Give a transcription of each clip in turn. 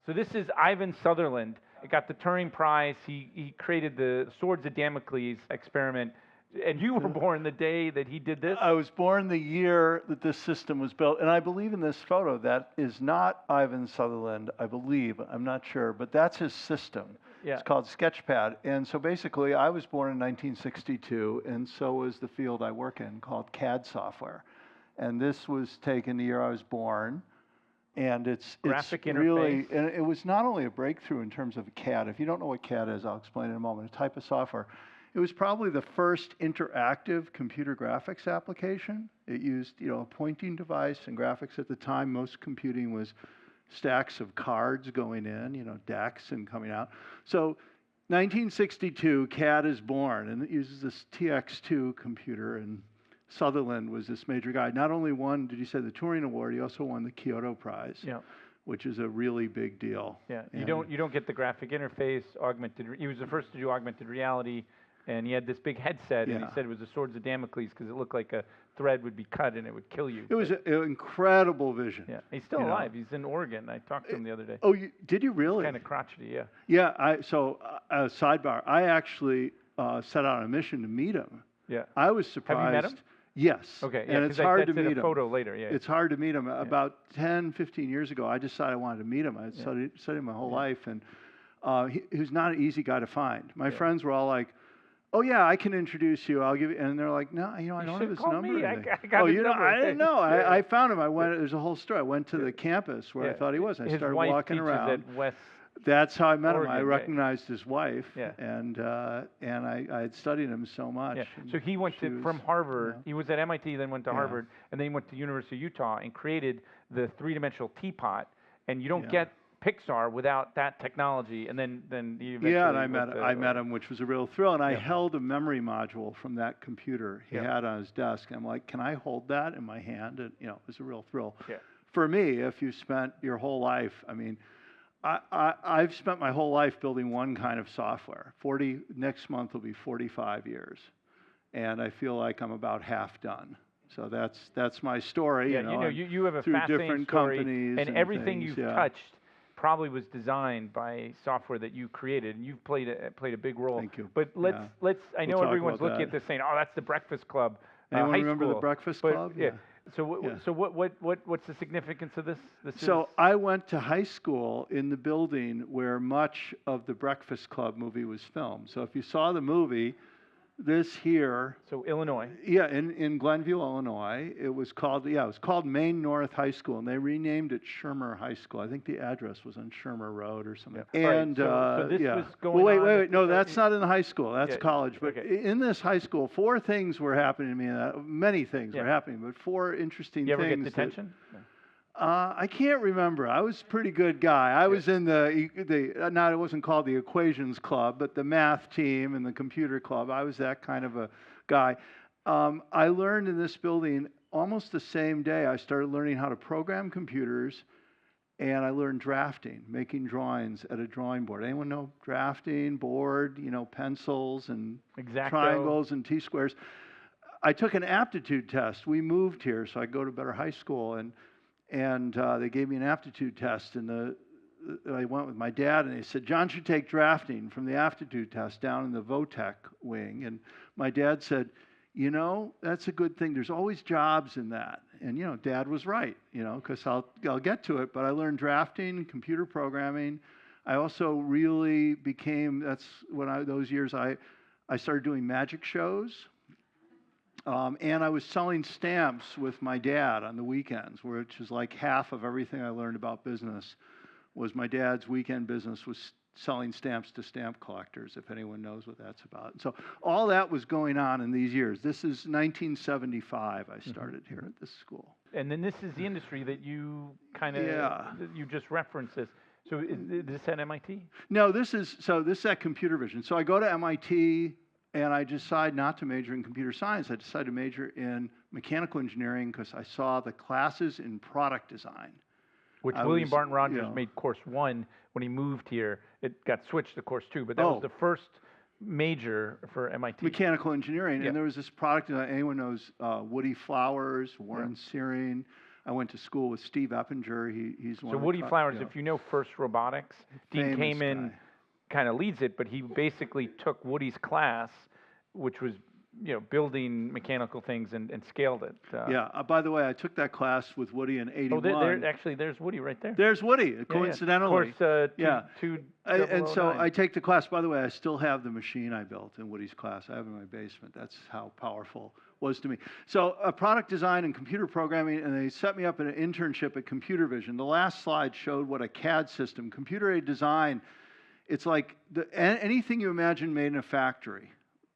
So this is Ivan Sutherland. It got the Turing Prize. He created the Swords of Damocles experiment. And you were born the day that he did this? I was born the year that this system was built. And I believe in this photo, that is not Ivan Sutherland, I believe. I'm not sure, but that's his system. Yeah. It's called Sketchpad. And so basically, I was born in 1962, and so was the field I work in, called CAD software. And this was taken the year I was born. And it's graphic interface. Really, and it was not only a breakthrough in terms of CAD. If you don't know what CAD is, I'll explain in a moment. A type of software. It was probably the first interactive computer graphics application. It used, a pointing device and graphics. At the time, most computing was stacks of cards going in, decks and coming out. So 1962, CAD is born, and it uses this TX2 computer, and Sutherland was this major guy. Not only won, did you say, the Turing Award, he also won the Kyoto Prize, which is a really big deal. Yeah, you don't get the graphic interface, he was the first to do augmented reality. And he had this big headset, and he said it was the Swords of Damocles because it looked like a thread would be cut and it would kill you. It was an incredible vision. Yeah, he's still alive. He's in Oregon. I talked to him the other day. Oh, did you really? Kind of crotchety, yeah. Yeah, sidebar, I actually set out on a mission to meet him. Yeah. I was surprised. Have you met him? Yes. Okay, and it's hard to meet him. A photo later, yeah. It's hard to meet him. About 10, 15 years ago, I decided I wanted to meet him. I had studied him my whole life, and he was not an easy guy to find. My friends were all like, "Oh yeah, I can introduce you. I'll give you." And they're like, "No, I don't have his number." Me. I got his number. I didn't know. I found him. There's a whole story. I went to the campus where I thought he was. I started walking around. At West That's how I met Oregon, him. I recognized his wife, and I had studied him so much. Yeah. So he went from Harvard. He was at MIT, then went to Harvard, and then he went to University of Utah and created the three-dimensional teapot. And you don't get Pixar without that technology, and then he eventually and I met him, which was a real thrill. And I held a memory module from that computer he had on his desk. I'm like, can I hold that in my hand? And it was a real thrill. Yeah. For me, if you spent your whole life, I've spent my whole life building one kind of software. Next month will be 45 years, and I feel like I'm about half done. So that's my story. Yeah, you have a through fascinating different story, companies and everything things, you've touched probably was designed by software that you created, and you've played a big role. Thank you. But let's. I know everyone's looking at this saying, "Oh, that's the Breakfast Club." Anyone high remember school. the Breakfast Club? Yeah. So what's the significance of this? So I went to high school in the building where much of the Breakfast Club movie was filmed. So if you saw the movie, this here. So Illinois. Yeah, in Glenview, Illinois. It was called Maine North High School, and they renamed it Shermer High School. I think the address was on Shermer Road or something. Yeah. And so this was going on. Wait. No, that's not in the high school. That's college. But in this high school, 4 things were happening to me. Many things were happening, but 4 interesting things. You ever get detention? I can't remember. I was a pretty good guy. I was in it wasn't called the Equations Club, but the math team and the computer club. I was that kind of a guy. I learned in this building almost the same day. I started learning how to program computers, and I learned drafting, making drawings at a drawing board. Anyone know drafting, board, pencils and triangles and T-squares? I took an aptitude test. We moved here, so I go to a better high school, and they gave me an aptitude test, and I went with my dad, and they said, John should take drafting from the aptitude test down in the Votech wing. And my dad said, that's a good thing. There's always jobs in that. And, Dad was right, because I'll get to it. But I learned drafting, computer programming. I also really became, those years I started doing magic shows. And I was selling stamps with my dad on the weekends, which is like half of everything I learned about business. Was my dad's weekend business was selling stamps to stamp collectors, if anyone knows what that's about. So all that was going on in these years. This is 1975 I started here at this school. And then this is the industry that you you just referenced this. So is this at MIT? No, this is at Computer Vision. So I go to MIT, and I decide not to major in computer science. I decided to major in mechanical engineering because I saw the classes in product design. Which William Barton Rogers made course 1 when he moved here. It got switched to course 2, but that was the first major for MIT. Mechanical engineering, and there was this product design. Anyone knows Woody Flowers, Warren Searing. I went to school with Steve Eppinger. He's one So of the Woody Flowers, if you know First Robotics, Dean famous came in, guy. kind of leads it, but he basically took Woody's class, which was, building mechanical things and scaled it. Yeah. By the way, I took that class with Woody in '81. Oh, actually, there's Woody right there. There's Woody, coincidentally. Of course, yeah. And so 2009. I take the class. By the way, I still have the machine I built in Woody's class. I have it in my basement. That's how powerful it was to me. So product design and computer programming, and they set me up in an internship at Computer Vision. The last slide showed what a CAD system, computer-aided design, it's like anything you imagine made in a factory,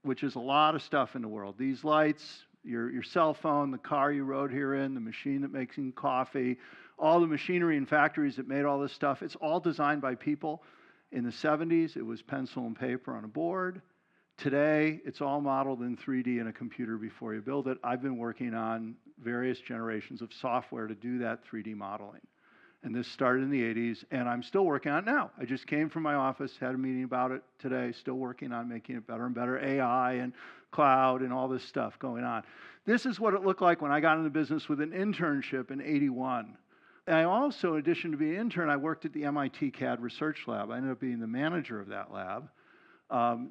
which is a lot of stuff in the world. These lights, your cell phone, the car you rode here in, the machine that makes coffee, all the machinery and factories that made all this stuff, it's all designed by people. In the 70s, it was pencil and paper on a board. Today, it's all modeled in 3D in a computer before you build it. I've been working on various generations of software to do that 3D modeling. And this started in the 80s, and I'm still working on it now. I just came from my office, had a meeting about it today, still working on making it better and better, AI and cloud and all this stuff going on. This is what it looked like when I got into business with an internship in '81. And I also, in addition to being an intern, I worked at the MIT CAD Research Lab. I ended up being the manager of that lab.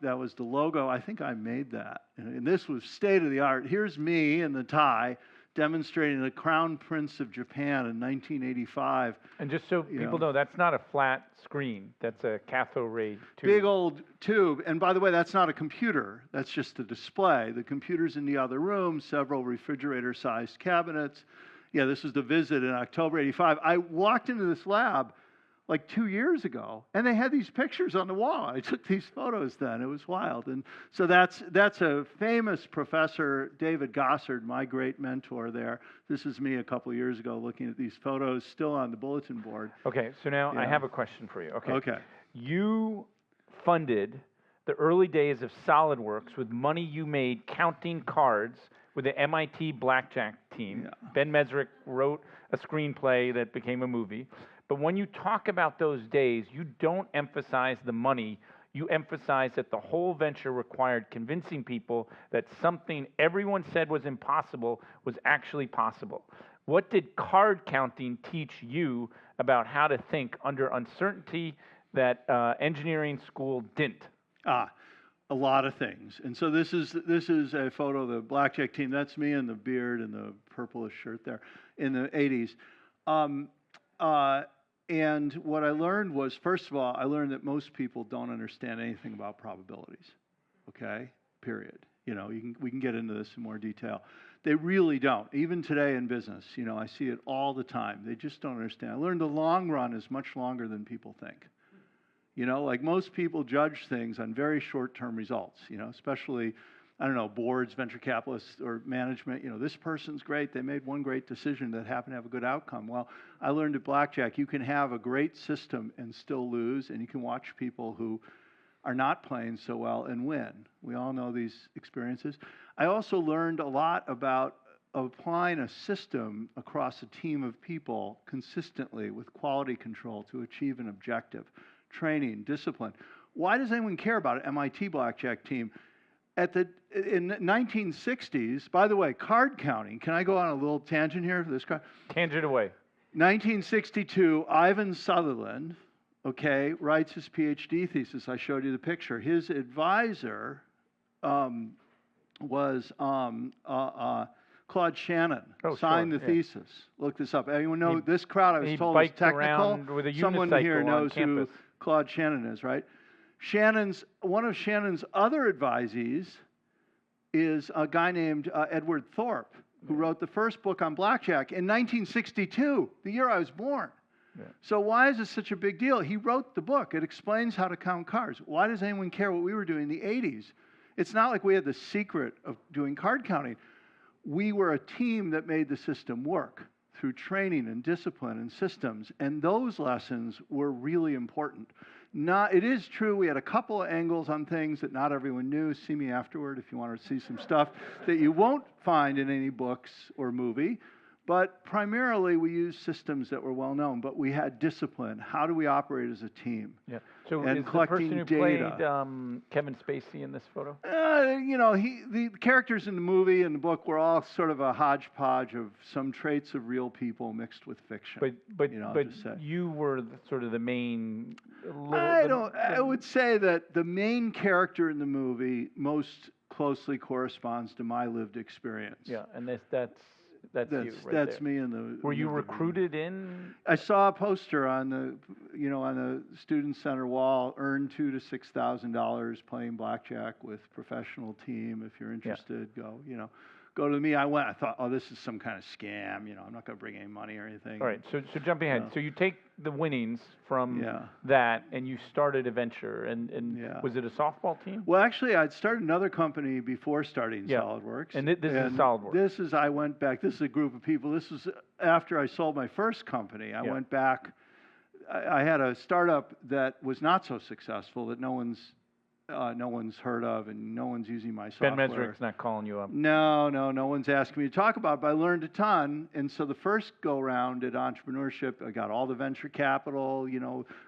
That was the logo. I think I made that. And this was state of the art. Here's me in the tie, demonstrating the Crown Prince of Japan in 1985. And just so people know, that's not a flat screen. That's a cathode ray tube. Big old tube. And by the way, that's not a computer. That's just a display. The computer's in the other room, several refrigerator-sized cabinets. Yeah, this was the visit in October '85. I walked into this lab like 2 years ago, and they had these pictures on the wall. I took these photos then. It was wild. And so that's a famous professor, David Gossard, my great mentor there. This is me a couple of years ago looking at these photos, still on the bulletin board. Okay, so now I have a question for you. Okay. You funded the early days of SolidWorks with money you made counting cards with the MIT blackjack team. Yeah. Ben Mesrick wrote a screenplay that became a movie. But when you talk about those days, you don't emphasize the money. You emphasize that the whole venture required convincing people that something everyone said was impossible was actually possible. What did card counting teach you about how to think under uncertainty that engineering school didn't? A lot of things. And so this is a photo of the blackjack team. That's me in the beard and the purplish shirt there in the 80s. And what I learned was, first of all, I learned that most people don't understand anything about probabilities. Okay? Period. We can get into this in more detail. They really don't. Even today in business, I see it all the time. They just don't understand. I learned the long run is much longer than people think. Like most people judge things on very short-term results, especially, I don't know, boards, venture capitalists, or management. This person's great. They made one great decision that happened to have a good outcome. Well, I learned at blackjack, you can have a great system and still lose, and you can watch people who are not playing so well and win. We all know these experiences. I also learned a lot about applying a system across a team of people consistently with quality control to achieve an objective. Training, discipline. Why does anyone care about an MIT blackjack team? In the 1960s, by the way, card counting, can I go on a little tangent here for this card? Tangent away. 1962, Ivan Sutherland, writes his PhD thesis. I showed you the picture. His advisor was Claude Shannon, signed the thesis. Look this up. Anyone know this crowd? I was told is technical. With a Someone here knows who campus. Claude Shannon is, right? One of Shannon's other advisees is a guy named Edward Thorpe, who wrote the first book on blackjack in 1962, the year I was born. Yeah. So why is this such a big deal? He wrote the book. It explains how to count cards. Why does anyone care what we were doing in the 80s? It's not like we had the secret of doing card counting. We were a team that made the system work through training and discipline and systems, and those lessons were really important. It is true we had a couple of angles on things that not everyone knew. See me afterward if you want to see some stuff that you won't find in any books or movie. But primarily, we used systems that were well known, but we had discipline. How do we operate as a team? Yeah. So And is the collecting person who data. played Kevin Spacey in this photo? You know, the characters in the movie and the book were all sort of a hodgepodge of some traits of real people mixed with fiction. But you know, you were sort of the main. I would say that the main character in the movie most closely corresponds to my lived experience. Yeah, and that's you right That's there. me in the. Were you recruited in? I saw a poster on the student center wall. Earn $2,000 to $6,000 playing blackjack with professional team. If you're interested, go to me. I went. I thought, oh, this is some kind of scam. You know, I'm not going to bring any money or anything. All right. So jumping ahead. So you take the winnings from that, and you started a venture. And was it a softball team? Well, actually, I'd started another company before starting SolidWorks. And this is SolidWorks. I went back. This is a group of people. This was after I sold my first company. I went back. I had a startup that was not so successful that no one's heard of, and no one's using my software. Ben Mesrick's not calling you up. No one's asking me to talk about it, but I learned a ton. And so the first go-round at entrepreneurship, I got all the venture capital,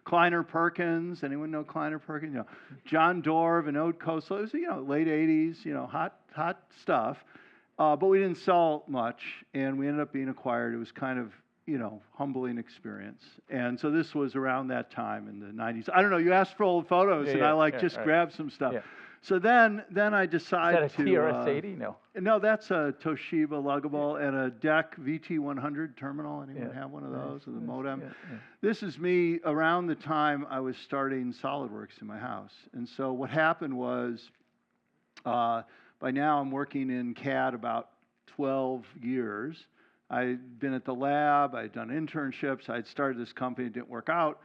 Kleiner Perkins. Anyone know Kleiner Perkins? John Doerr, Vinod Khosla. It was, late 80s, hot stuff. But we didn't sell much, and we ended up being acquired. It was kind of, humbling experience. And so this was around that time in the 90s. I don't know, you asked for old photos, and I grabbed some stuff. Yeah. So then I decided to... Is that a TRS-80? No. No, that's a Toshiba luggable and a DEC VT100 terminal. Anyone have one of those? With a modem? Yeah. This is me around the time I was starting SolidWorks in my house. And so what happened was, by now I'm working in CAD about 12 years. I'd been at the lab, I'd done internships, I'd started this company, it didn't work out,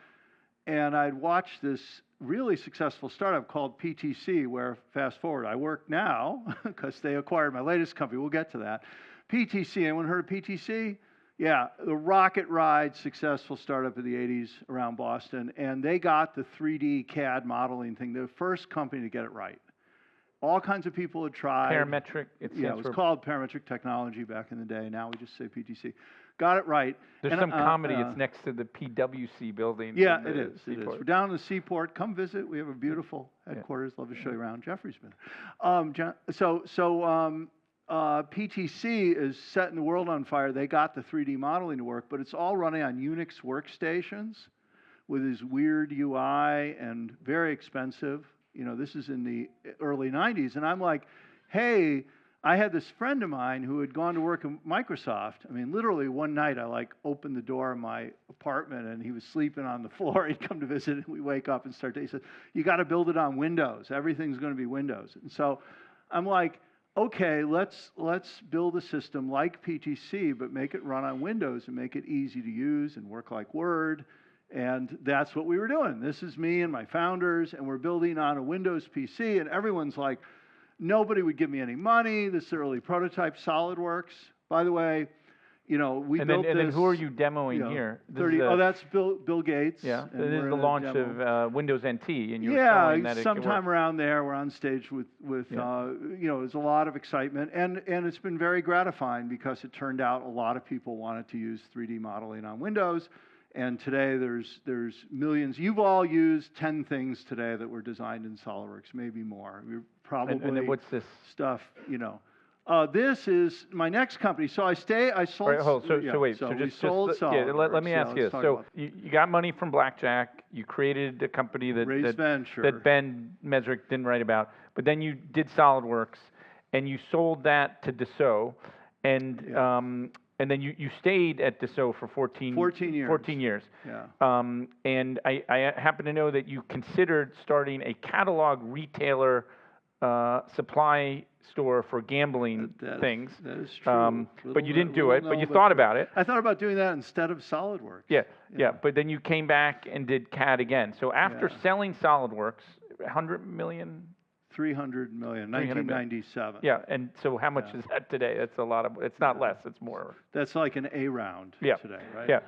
and I'd watched this really successful startup called PTC, where, fast forward, I work now, because they acquired my latest company, we'll get to that. PTC, anyone heard of PTC? Yeah, the rocket ride, successful startup in the 80s around Boston, and they got the 3D CAD modeling thing, the first company to get it right. All kinds of people had tried. Parametric. It was called parametric technology back in the day. Now we just say PTC. Got it right. There's some comedy. It's next to the PwC building. Yeah, it is. We're down in the seaport. Come visit. We have a beautiful headquarters. Love to show you around. Jeffrey's been. PTC is setting the world on fire. They got the 3D modeling to work, but it's all running on Unix workstations with this weird UI and very expensive. This is in the early 90s, and I'm like, hey, I had this friend of mine who had gone to work at Microsoft. I mean, literally one night I opened the door of my apartment, and he was sleeping on the floor. He'd come to visit, and we wake up and start. He said, you got to build it on Windows. Everything's going to be Windows. And so I'm like, okay, let's build a system like PTC, but make it run on Windows and make it easy to use and work like Word. And that's what we were doing. This is me and my founders, and we're building on a Windows PC, and everyone's like, nobody would give me any money. This is early prototype, SolidWorks. By the way, we built this. And then who are you demoing here? That's Bill Gates. Yeah, this is the launch of Windows NT, and you're showing that sometime around there, we're on stage with there's a lot of excitement, and it's been very gratifying because it turned out a lot of people wanted to use 3D modeling on Windows. And today there's millions. You've all used 10 things today that were designed in SolidWorks, maybe more. We're probably and then what's this stuff? This is my next company. So I sold. Right, wait. So we sold SolidWorks. Let me ask you this. So you got money from blackjack. You created a company that Ben Mesrick didn't write about. But then you did SolidWorks, and you sold that to Dassault, and then you stayed at Dassault for 14 years. 14 years. Yeah. And I happen to know that you considered starting a catalog retailer supply store for gambling things. That is true. But you didn't do it, but you thought about it. I thought about doing that instead of SolidWorks. Yeah. But then you came back and did CAD again. So after selling SolidWorks, 100 million? 300 million, 1997. Yeah, and so how much is that today? That's a lot of, it's not less, it's more. That's like an A round today, right? Yeah.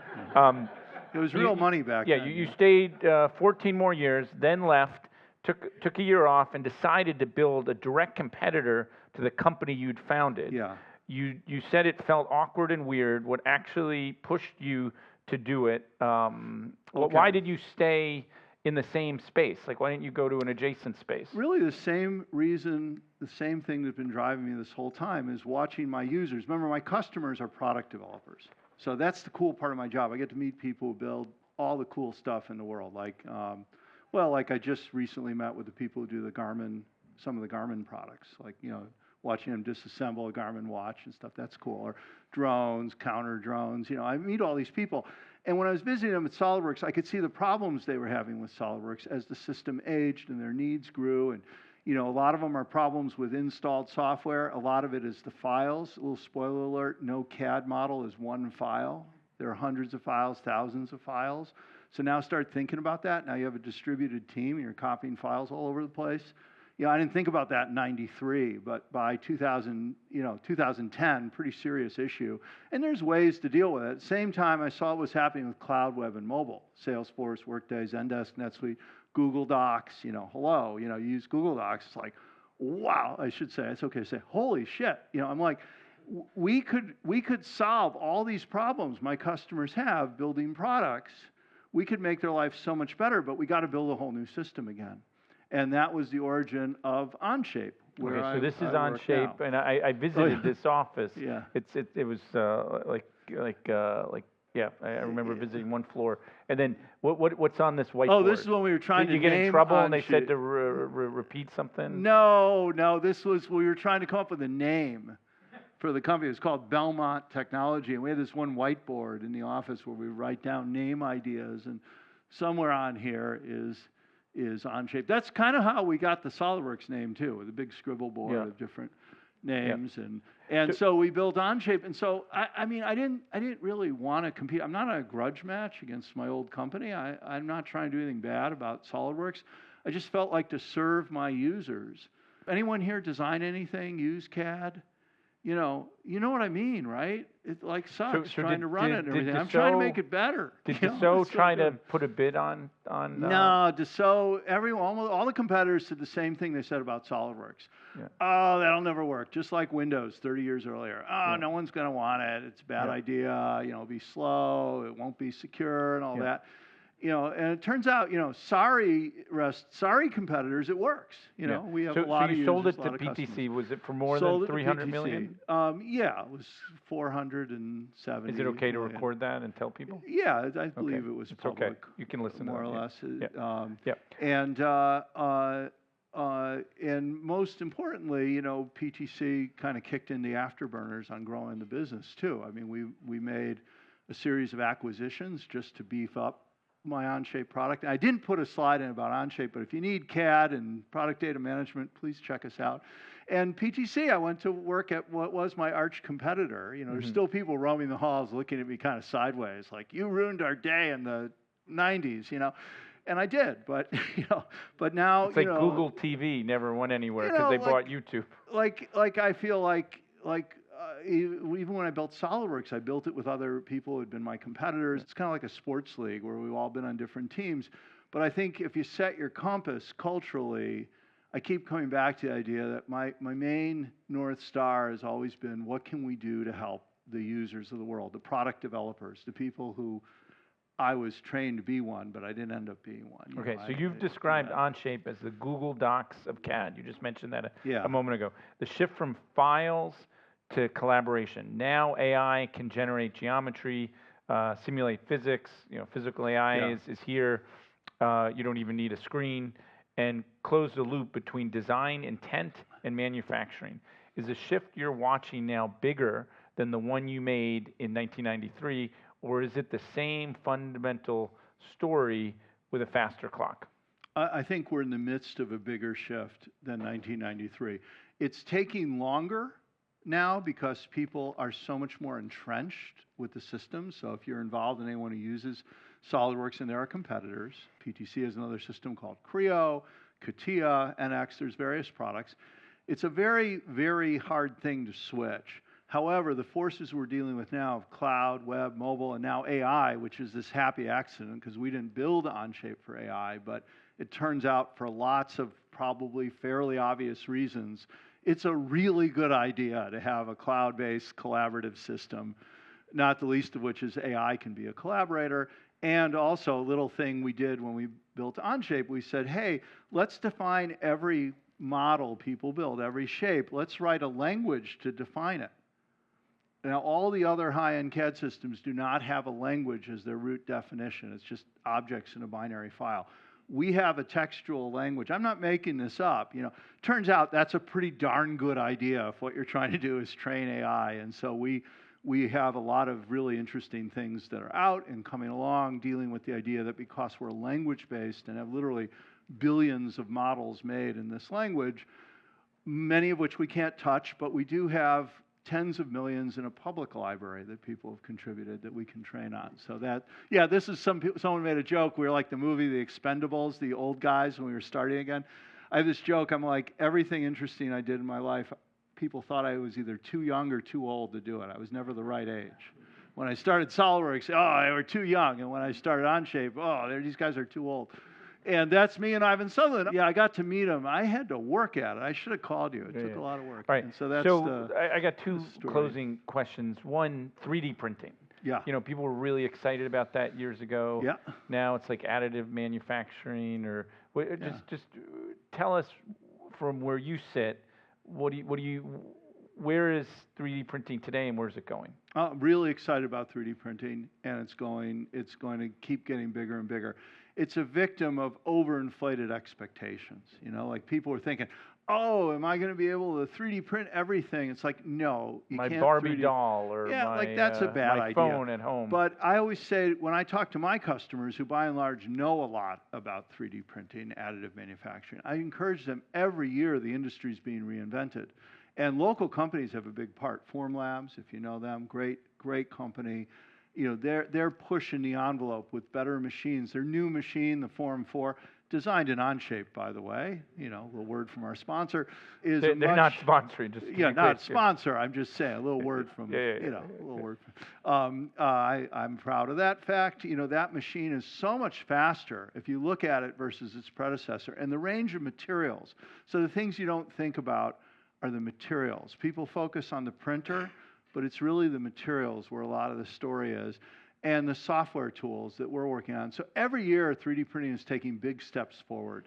It was real money back then. Yeah, you stayed 14 more years, then left, took a year off, and decided to build a direct competitor to the company you'd founded. Yeah. you said it felt awkward and weird. What actually pushed you to do it? Why did you stay in the same space? Like, why didn't you go to an adjacent space? Really, the same reason, the same thing that's been driving me this whole time is watching my users. Remember, my customers are product developers. So that's the cool part of my job. I get to meet people who build all the cool stuff in the world. Like, like I just recently met with the people who do the Garmin, some of the Garmin products. Like, watching them disassemble a Garmin watch and stuff. That's cool. Or drones, counter drones. I meet all these people. And when I was visiting them at SOLIDWORKS, I could see the problems they were having with SOLIDWORKS as the system aged and their needs grew. And, a lot of them are problems with installed software. A lot of it is the files. A little spoiler alert, no CAD model is one file. There are hundreds of files, thousands of files. So now start thinking about that. Now you have a distributed team and you're copying files all over the place. I didn't think about that in 93, but by 2010, pretty serious issue. And there's ways to deal with it. At the same time, I saw what was happening with cloud, web, and mobile. Salesforce, Workday, Zendesk, NetSuite, Google Docs, hello, you use Google Docs. It's like, wow, I should say, it's okay to say, holy shit. I'm like, we could solve all these problems my customers have building products. We could make their life so much better, but we got to build a whole new system again. And that was the origin of Onshape. Okay, so this is Onshape, and I visited this office. Yeah. It was I remember visiting one floor. And then what's on this whiteboard? Oh, this is when we were trying to name. Did you get in trouble Onshape. and they said to repeat something? No, this was we were trying to come up with a name for the company. It was called Belmont Technology, and we had this one whiteboard in the office where we write down name ideas, and somewhere on here is Onshape. That's kind of how we got the SOLIDWORKS name too, with a big scribble board of different names, and so we built Onshape. And so I didn't really want to compete. I'm not on a grudge match against my old company. I'm not trying to do anything bad about SOLIDWORKS. I just felt like to serve my users. Anyone here design anything? Use CAD? You know what I mean, right? It like sucks trying to run it and everything. I'm trying to make it better. Did Dassault try to put a bid on? No, Dassault. Almost all the competitors said the same thing they said about SOLIDWORKS. Yeah. Oh, that'll never work. Just like Windows 30 years earlier. Oh, no one's going to want it. It's a bad idea. It'll be slow. It won't be secure and all that. And it turns out, sorry competitors, it works. We have a lot of users. So you sold it to PTC. Was it for more than 300 million? Yeah, it was 470. Is it okay to record that and tell people? Yeah, I believe it was public. Okay. You can listen more to or less. Yeah. And most importantly, PTC kind of kicked in the afterburners on growing the business too. I mean, we made a series of acquisitions just to beef up my Onshape product. I didn't put a slide in about Onshape, but if you need CAD and product data management, please check us out. And PTC, I went to work at what was my arch competitor. There's still people roaming the halls looking at me kind of sideways, like, you ruined our day in the 90s, And I did, but but now it's like Google TV never went anywhere because they bought YouTube. Like I feel like even when I built SOLIDWORKS, I built it with other people who had been my competitors. It's kind of like a sports league where we've all been on different teams. But I think if you set your compass culturally, I keep coming back to the idea that my main North Star has always been, what can we do to help the users of the world, the product developers, the people who I was trained to be one, but I didn't end up being one. Okay, so you've described Onshape as the Google Docs of CAD. You just mentioned that a moment ago. The shift from files to collaboration. Now AI can generate geometry, simulate physics. Physical AI is here. You don't even need a screen. And close the loop between design intent and manufacturing. Is the shift you're watching now bigger than the one you made in 1993, or is it the same fundamental story with a faster clock? I think we're in the midst of a bigger shift than 1993. It's taking longer now because people are so much more entrenched with the system. So if you're involved in anyone who uses SOLIDWORKS, and there are competitors, PTC has another system called Creo, CATIA, NX, there's various products. It's a very, very hard thing to switch. However, the forces we're dealing with now of cloud, web, mobile, and now AI, which is this happy accident because we didn't build Onshape for AI, but it turns out for lots of probably fairly obvious reasons, it's a really good idea to have a cloud-based collaborative system, not the least of which is AI can be a collaborator. And also a little thing we did when we built Onshape, we said, hey, let's define every model people build, every shape. Let's write a language to define it. Now, all the other high-end CAD systems do not have a language as their root definition. It's just objects in a binary file. We have a textual language. I'm not making this up. Turns out that's a pretty darn good idea if what you're trying to do is train AI. And so we have a lot of really interesting things that are out and coming along, dealing with the idea that because we're language-based and have literally billions of models made in this language, many of which we can't touch, but we do have tens of millions in a public library that people have contributed that we can train on. So that, yeah, this is someone made a joke. We were like the movie The Expendables, the old guys when we were starting again. I have this joke. I'm like, everything interesting I did in my life, people thought I was either too young or too old to do it. I was never the right age. When I started SOLIDWORKS, oh, they were too young. And when I started Onshape, oh, these guys are too old. And that's me and Ivan Sutherland. Yeah, I got to meet him. I had to work at it. I should have called you. It took a lot of work. Right. And so that's I got two closing questions. One, 3D printing. Yeah. People were really excited about that years ago. Yeah. Now it's like additive manufacturing, or just tell us from where you sit. Where is 3D printing today, and where's it going? I'm really excited about 3D printing, and it's going to keep getting bigger and bigger. It's a victim of overinflated expectations. Like people are thinking, oh, am I going to be able to 3D print everything? It's like, no, you can't. My Barbie doll or that's a bad my idea. phone at home. But I always say, when I talk to my customers who by and large know a lot about 3D printing, additive manufacturing, I encourage them every year the industry is being reinvented. And local companies have a big part. Formlabs, if you know them, great company. They're pushing the envelope with better machines. Their new machine, the Form 4, designed in Onshape, by the way, a little word from our sponsor, is they're not sponsoring. Just not sponsor. I'm just saying a little word from a little word. I'm proud of that fact. That machine is so much faster if you look at it versus its predecessor, and the range of materials. So the things you don't think about are the materials. People focus on the printer, but it's really the materials where a lot of the story is, and the software tools that we're working on. So every year, 3D printing is taking big steps forward,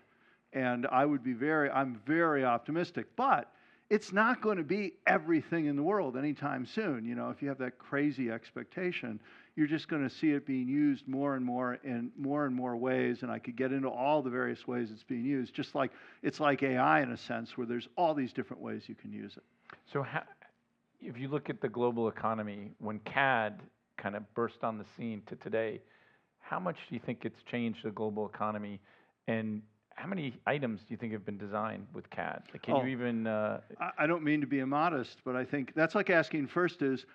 and I'm very optimistic, but it's not going to be everything in the world anytime soon. If you have that crazy expectation, you're just going to see it being used more and more in more and more ways, and I could get into all the various ways it's being used, just like it's like AI in a sense, where there's all these different ways you can use it. So if you look at the global economy, when CAD kind of burst on the scene to today, how much do you think it's changed the global economy, and how many items do you think have been designed with CAD? Can you even... I don't mean to be immodest, but I think that's like asking first is,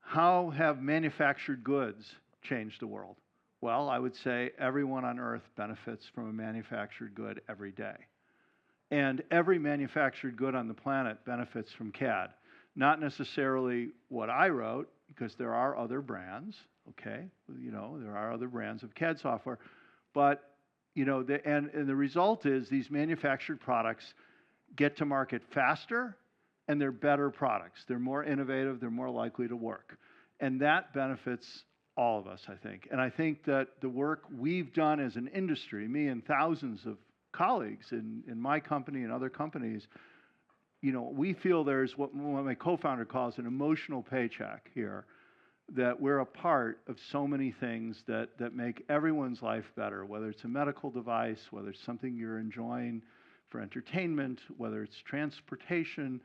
how have manufactured goods changed the world? Well, I would say everyone on Earth benefits from a manufactured good every day. And every manufactured good on the planet benefits from CAD. Not necessarily what I wrote, because there are other brands, okay? There are other brands of CAD software. But, and the result is these manufactured products get to market faster, and they're better products. They're more innovative, they're more likely to work. And that benefits all of us, I think. And I think that the work we've done as an industry, me and thousands of colleagues in my company and other companies, we feel there's what my co-founder calls an emotional paycheck here, that we're a part of so many things that make everyone's life better, whether it's a medical device, whether it's something you're enjoying for entertainment, whether it's transportation,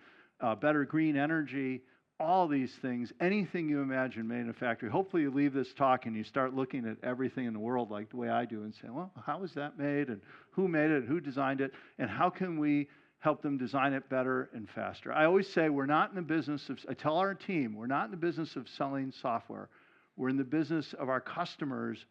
better green energy, all these things, anything you imagine made in a factory. Hopefully you leave this talk and you start looking at everything in the world like the way I do and say, well, how was that made, and who made it, who designed it, and how can we help them design it better and faster? I always say we're not in the business of, I tell our team, we're not in the business of selling software. We're in the business of our customers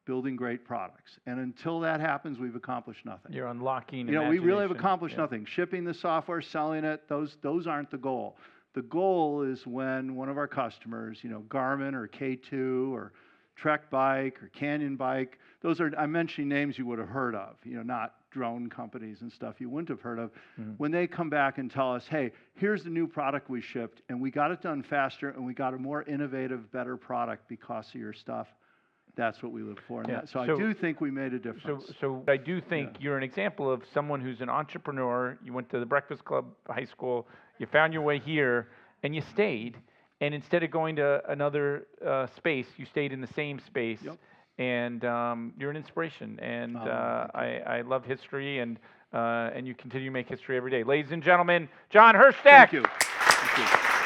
building great products. And until that happens, we've accomplished nothing. You're unlocking we really have accomplished nothing. Shipping the software, selling it, those aren't the goal. The goal is when one of our customers, Garmin or K2 or Trek Bike or Canyon Bike, I'm mentioning names you would have heard of, not drone companies and stuff you wouldn't have heard of, when they come back and tell us, hey, here's the new product we shipped, and we got it done faster, and we got a more innovative, better product because of your stuff, that's what we look for. And so I do think we made a difference. So I do think you're an example of someone who's an entrepreneur. You went to the Breakfast Club high school, you found your way here, and you stayed. And instead of going to another space, you stayed in the same space. Yep. And you're an inspiration. And I love history, and you continue to make history every day. Ladies and gentlemen, Jon Hirschtick. Thank you. Thank you.